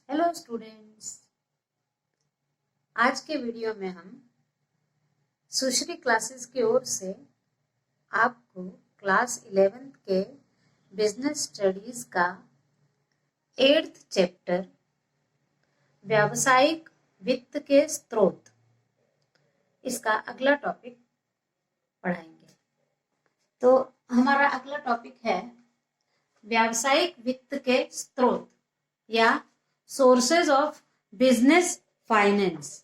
Hello students. आज के video में हम सुश्री क्लासेस की ओर से आपको क्लास 11th के बिजनेस स्टडीज का 8th चैप्टर व्यावसायिक वित्त के स्रोत, इसका अगला टॉपिक पढ़ाएंगे। तो हमारा अगला टॉपिक है व्यावसायिक वित्त के स्रोत या सोर्सेज ऑफ बिजनेस फाइनेंस,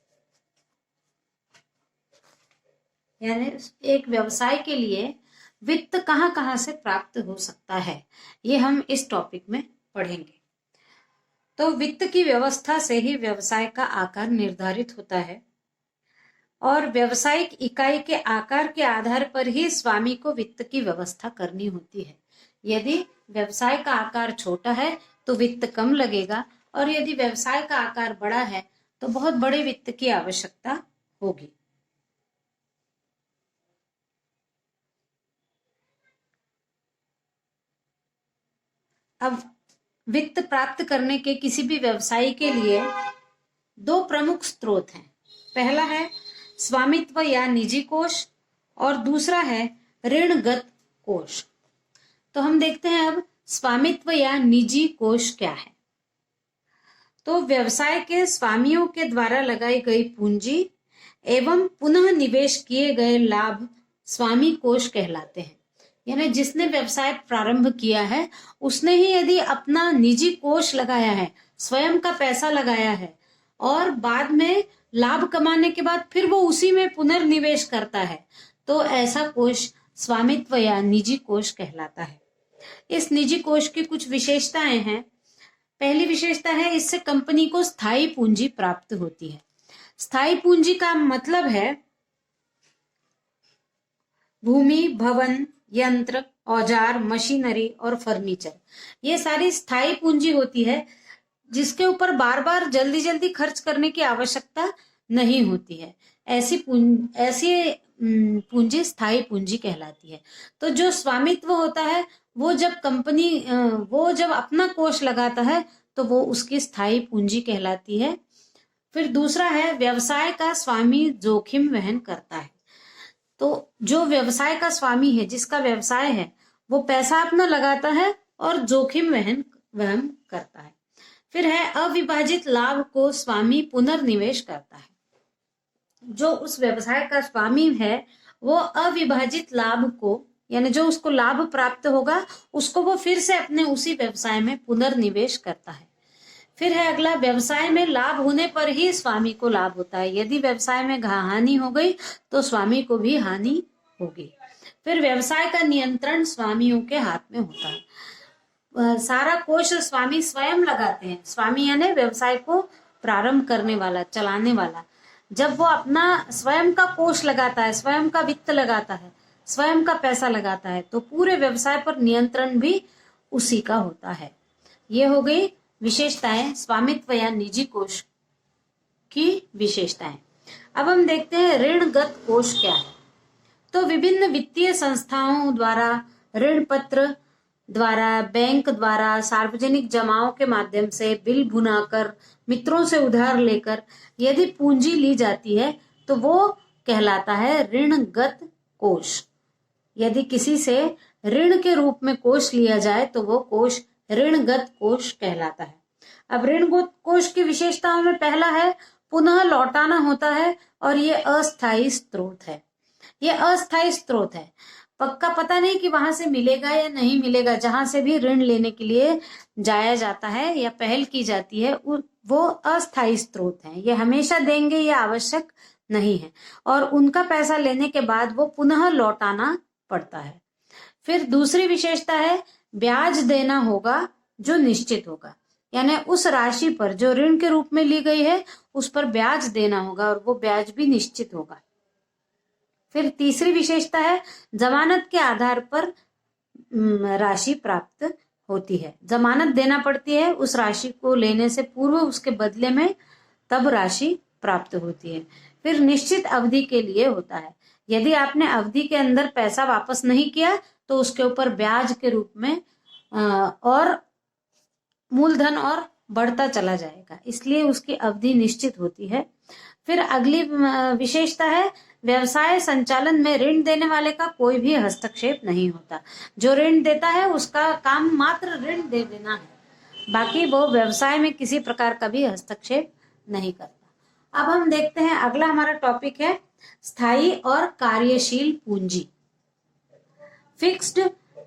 यानी एक व्यवसाय के लिए वित्त कहां कहां से प्राप्त हो सकता है, ये हम इस टॉपिक में पढ़ेंगे। तो वित्त की व्यवस्था से ही व्यवसाय का आकार निर्धारित होता है और व्यवसायिक इकाई के आकार के आधार पर ही स्वामी को वित्त की व्यवस्था करनी होती है। यदि व्यवसाय का आकार छोटा है तो वित्त कम लगेगा और यदि व्यवसाय का आकार बड़ा है तो बहुत बड़े वित्त की आवश्यकता होगी। अब वित्त प्राप्त करने के किसी भी व्यवसाय के लिए दो प्रमुख स्रोत हैं। पहला है स्वामित्व या निजी कोष और दूसरा है ऋणगत कोष। तो हम देखते हैं अब स्वामित्व या निजी कोष क्या है। तो व्यवसाय के स्वामियों के द्वारा लगाई गई पूंजी एवं पुनः निवेश किए गए लाभ स्वामी कोष कहलाते हैं। यानी जिसने व्यवसाय प्रारंभ किया है उसने ही यदि अपना निजी कोष लगाया है, स्वयं का पैसा लगाया है और बाद में लाभ कमाने के बाद फिर वो उसी में पुनर्निवेश करता है, तो ऐसा कोष स्वामित्व या निजी कोष कहलाता है। इस निजी कोष की कुछ विशेषताएं हैं। पहली विशेषता है इससे कंपनी को स्थायी पूंजी प्राप्त होती है। स्थायी पूंजी का मतलब है भूमि, भवन, यंत्र, औजार, मशीनरी और फर्नीचर। ये सारी स्थायी पूंजी होती है जिसके ऊपर बार बार जल्दी जल्दी खर्च करने की आवश्यकता नहीं होती है। ऐसी पूंजी स्थायी पूंजी कहलाती है। तो जो स्वामित्व होता है वो जब अपना कोष लगाता है तो वो उसकी स्थायी पूंजी कहलाती है। फिर दूसरा है व्यवसाय का स्वामी जोखिम वहन करता है। तो जो व्यवसाय का स्वामी है, जिसका व्यवसाय है, वो पैसा अपना लगाता है और जोखिम वहन करता है। फिर है अविभाजित लाभ को स्वामी पुनर्निवेश करता है। जो उस व्यवसाय का स्वामी है वो अविभाजित लाभ को, यानी जो उसको लाभ प्राप्त होगा उसको वो फिर से अपने उसी व्यवसाय में पुनर्निवेश करता है। फिर है अगला, व्यवसाय में लाभ होने पर ही स्वामी को लाभ होता है। यदि व्यवसाय में हानि हो गई तो स्वामी को भी हानि होगी। फिर व्यवसाय का नियंत्रण स्वामियों के हाथ में होता है। सारा कोष स्वामी स्वयं लगाते हैं। स्वामी यानी व्यवसाय को प्रारंभ करने वाला, चलाने वाला। जब वो अपना स्वयं का कोष लगाता है, स्वयं का वित्त लगाता है, स्वयं का पैसा लगाता है, तो पूरे व्यवसाय पर नियंत्रण भी उसी का होता है। ये हो गई विशेषताएं स्वामित्व या निजी कोष की विशेषताएं। अब हम देखते हैं ऋणगत कोष क्या है। तो विभिन्न वित्तीय संस्थाओं द्वारा, ऋण पत्र द्वारा, बैंक द्वारा, सार्वजनिक जमाओं के माध्यम से, बिल भुनाकर, मित्रों से उधार लेकर यदि पूंजी ली जाती है तो वो कहलाता है ऋणगत कोष। यदि किसी से ऋण के रूप में कोष लिया जाए तो वो कोष ऋणगत कोष कहलाता है। अब ऋणगत कोष की विशेषताओं में पहला है पुनः लौटाना होता है और ये अस्थायी स्रोत है। ये अस्थायी स्रोत है, पक्का पता नहीं कि वहां से मिलेगा या नहीं मिलेगा। जहां से भी ऋण लेने के लिए जाया जाता है या पहल की जाती है वो अस्थायी स्रोत है। ये हमेशा देंगे ये आवश्यक नहीं है और उनका पैसा लेने के बाद वो पुनः लौटाना पड़ता है। फिर दूसरी विशेषता है ब्याज देना होगा जो निश्चित होगा, यानी उस राशि पर जो ऋण के रूप में ली गई है उस पर ब्याज देना होगा और वो ब्याज भी निश्चित होगा। फिर तीसरी विशेषता है जमानत के आधार पर राशि प्राप्त होती है। जमानत देना पड़ती है उस राशि को लेने से पूर्व, उसके बदले में तब राशि प्राप्त होती है। फिर निश्चित अवधि के लिए होता है। यदि आपने अवधि के अंदर पैसा वापस नहीं किया तो उसके ऊपर ब्याज के रूप में और मूलधन और बढ़ता चला जाएगा, इसलिए उसकी अवधि निश्चित होती है। फिर अगली विशेषता है, व्यवसाय संचालन में ऋण देने वाले का कोई भी हस्तक्षेप नहीं होता। जो ऋण देता है उसका काम मात्र ऋण दे देना है, बाकी वो व्यवसाय में किसी प्रकार का भी हस्तक्षेप नहीं करता। अब हम देखते हैं अगला हमारा टॉपिक है स्थायी और कार्यशील पूंजी, फिक्स्ड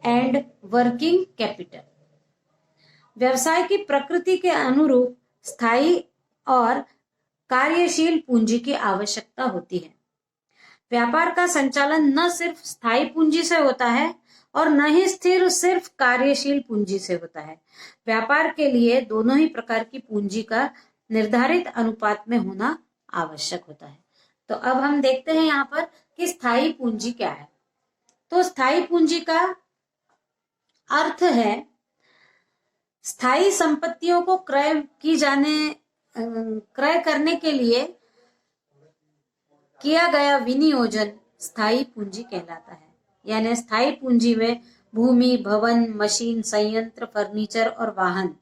एंड वर्किंग कैपिटल। व्यवसाय की प्रकृति के अनुरूप स्थायी और कार्यशील पूंजी की आवश्यकता होती है। व्यापार का संचालन न सिर्फ स्थायी पूंजी से होता है और न ही स्थिर सिर्फ कार्यशील पूंजी से होता है। व्यापार के लिए दोनों ही प्रकार की पूंजी का निर्धारित अनुपात में होना आवश्यक होता है। तो अब हम देखते हैं यहाँ पर कि स्थायी पूंजी क्या है। तो स्थायी पूंजी का अर्थ है स्थायी संपत्तियों को क्रय करने के लिए किया गया विनियोजन स्थायी पूंजी कहलाता है। यानी स्थायी पूंजी में भूमि, भवन, मशीन, संयंत्र, फर्नीचर और वाहन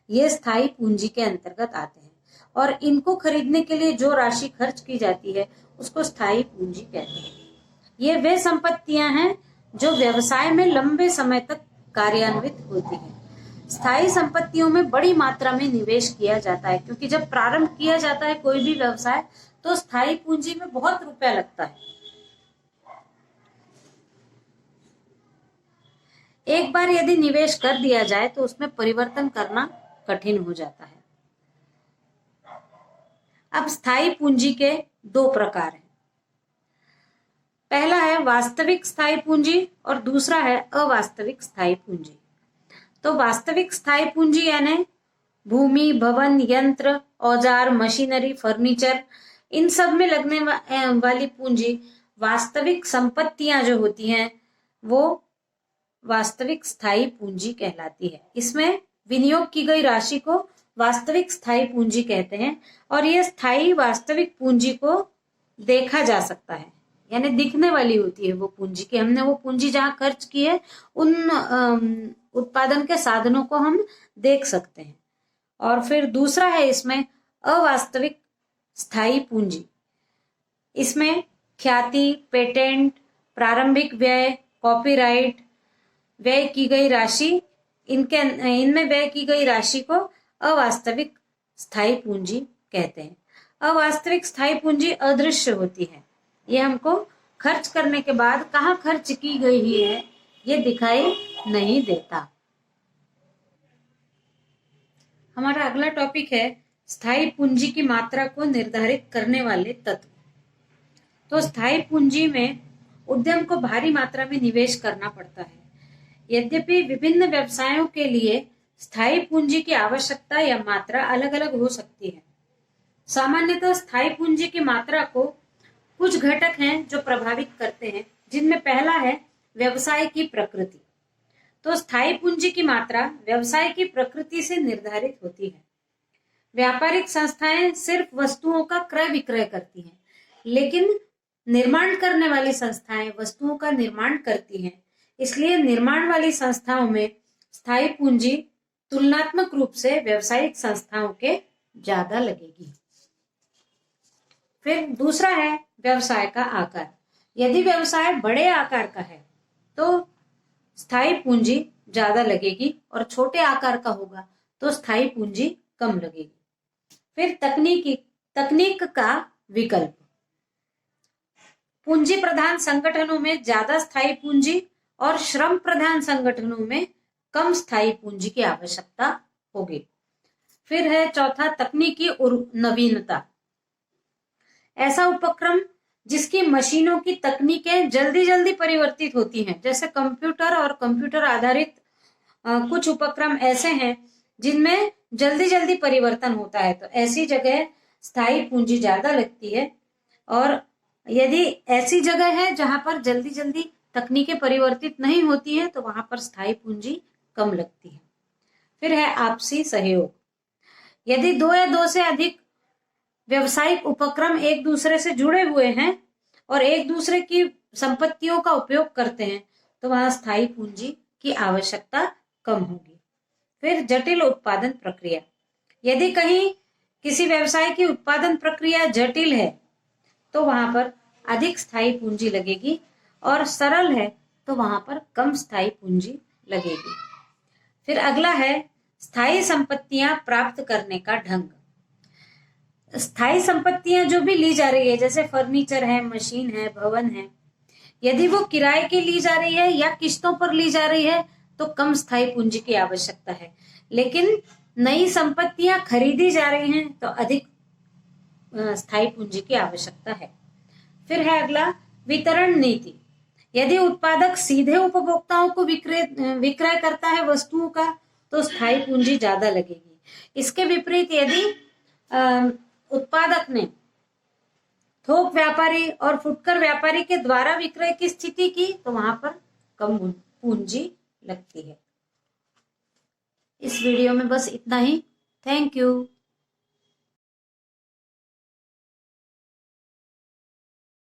ये स्थायी पूंजी के अंतर्गत आते हैं और इनको खरीदने के लिए जो राशि खर्च की जाती है उसको स्थायी पूंजी कहते हैं। ये वे संपत्तियां हैं जो व्यवसाय में लंबे समय तक कार्यान्वित होती हैं। स्थायी संपत्तियों में बड़ी मात्रा में निवेश किया जाता है, क्योंकि जब प्रारंभ किया जाता है कोई भी व्यवसाय तो स्थायी पूंजी में बहुत रुपया लगता है। एक बार यदि निवेश कर दिया जाए तो उसमें परिवर्तन करना कठिन हो जाता है। अब स्थायी पूंजी के दो प्रकार हैं। पहला है वास्तविक स्थायी पूंजी और दूसरा है अवास्तविक स्थायी पूंजी। तो वास्तविक स्थायी पूंजी यानी भूमि, भवन, यंत्र, औजार, मशीनरी, फर्नीचर, इन सब में लगने वाली पूंजी, वास्तविक संपत्तियां जो होती हैं वो वास्तविक स्थायी पूंजी कहलाती है। इसमें विनियोग की गई राशि को वास्तविक स्थायी पूंजी कहते हैं और ये स्थायी वास्तविक पूंजी को देखा जा सकता है, यानी दिखने वाली होती है वो पूंजी कि हमने वो पूंजी जहां खर्च की है उन उत्पादन के साधनों को हम देख सकते हैं। और फिर दूसरा है इसमें अवास्तविक स्थायी पूंजी। इसमें ख्याति, पेटेंट, प्रारंभिक व्यय, कॉपीराइट, व्यय की गई राशि, इनमें व्यय की गई राशि को अवास्तविक स्थायी पूंजी कहते हैं। अवास्तविक स्थायी पूंजी अदृश्य होती है, ये हमको खर्च करने के बाद कहाँ खर्च की गई है ये दिखाई नहीं देता। हमारा अगला टॉपिक है स्थायी पूंजी की मात्रा को निर्धारित करने वाले तत्व। तो स्थायी पूंजी में उद्यम को भारी मात्रा में निवेश करना पड़ता है। यद्यपि विभिन्न व्यवसायों के लिए स्थायी पूंजी की आवश्यकता या मात्रा अलग अलग हो सकती है। सामान्यतः स्थायी पूंजी की मात्रा को कुछ घटक हैं जो प्रभावित करते हैं, जिनमें पहला है व्यवसाय की प्रकृति। तो स्थायी पूंजी की मात्रा व्यवसाय की प्रकृति से निर्धारित होती है। व्यापारिक संस्थाएं सिर्फ वस्तुओं का क्रय विक्रय करती हैं, लेकिन निर्माण करने वाली संस्थाएं वस्तुओं का निर्माण करती हैं। इसलिए निर्माण वाली संस्थाओं में स्थायी पूंजी तुलनात्मक रूप से व्यावसायिक संस्थाओं के ज्यादा लगेगी। फिर दूसरा है व्यवसाय का आकार। यदि व्यवसाय बड़े आकार का है तो स्थायी पूंजी ज्यादा लगेगी और छोटे आकार का होगा तो स्थायी पूंजी कम लगेगी। फिर तकनीक का विकल्प। पूंजी प्रधान संगठनों में ज्यादा स्थायी पूंजी और श्रम प्रधान संगठनों में कम स्थायी पूंजी की आवश्यकता होगी। फिर है चौथा तकनीकी नवीनता। ऐसा उपक्रम जिसकी मशीनों की तकनीकें जल्दी जल्दी परिवर्तित होती हैं, जैसे कंप्यूटर और कंप्यूटर आधारित कुछ उपक्रम ऐसे हैं जिनमें जल्दी जल्दी परिवर्तन होता है, तो ऐसी जगह स्थायी पूंजी ज्यादा लगती है। और यदि ऐसी जगह है जहां पर जल्दी जल्दी तकनीकें परिवर्तित नहीं होती है तो वहां पर स्थायी पूंजी कम लगती है। फिर है आपसी सहयोग। यदि दो या दो से अधिक व्यवसायिक उपक्रम एक दूसरे से जुड़े हुए हैं और एक दूसरे की संपत्तियों का उपयोग करते हैं तो वहां स्थायी पूंजी की आवश्यकता कम होगी। फिर जटिल उत्पादन प्रक्रिया। यदि कहीं किसी व्यवसाय की उत्पादन प्रक्रिया जटिल है तो वहां पर अधिक स्थायी पूंजी लगेगी, और सरल है तो वहां पर कम स्थायी पूंजी लगेगी। फिर अगला है स्थायी संपत्तियां प्राप्त करने का ढंग। स्थायी संपत्तियां जो भी ली जा रही है, जैसे फर्नीचर है, मशीन है, भवन है, यदि वो किराए की ली जा रही है या किस्तों पर ली जा रही है तो कम स्थायी पूंजी की आवश्यकता है। लेकिन नई संपत्तियां खरीदी जा रही हैं तो अधिक स्थायी पूंजी की आवश्यकता है। फिर है अगला वितरण नीति। यदि उत्पादक सीधे उपभोक्ताओं को विक्रय करता है वस्तुओं का तो स्थायी पूंजी ज्यादा लगेगी। इसके विपरीत यदि उत्पादक ने थोक व्यापारी और फुटकर व्यापारी के द्वारा विक्रय की स्थिति की तो वहां पर कम पूंजी लगती है। इस वीडियो में बस इतना ही। Thank you.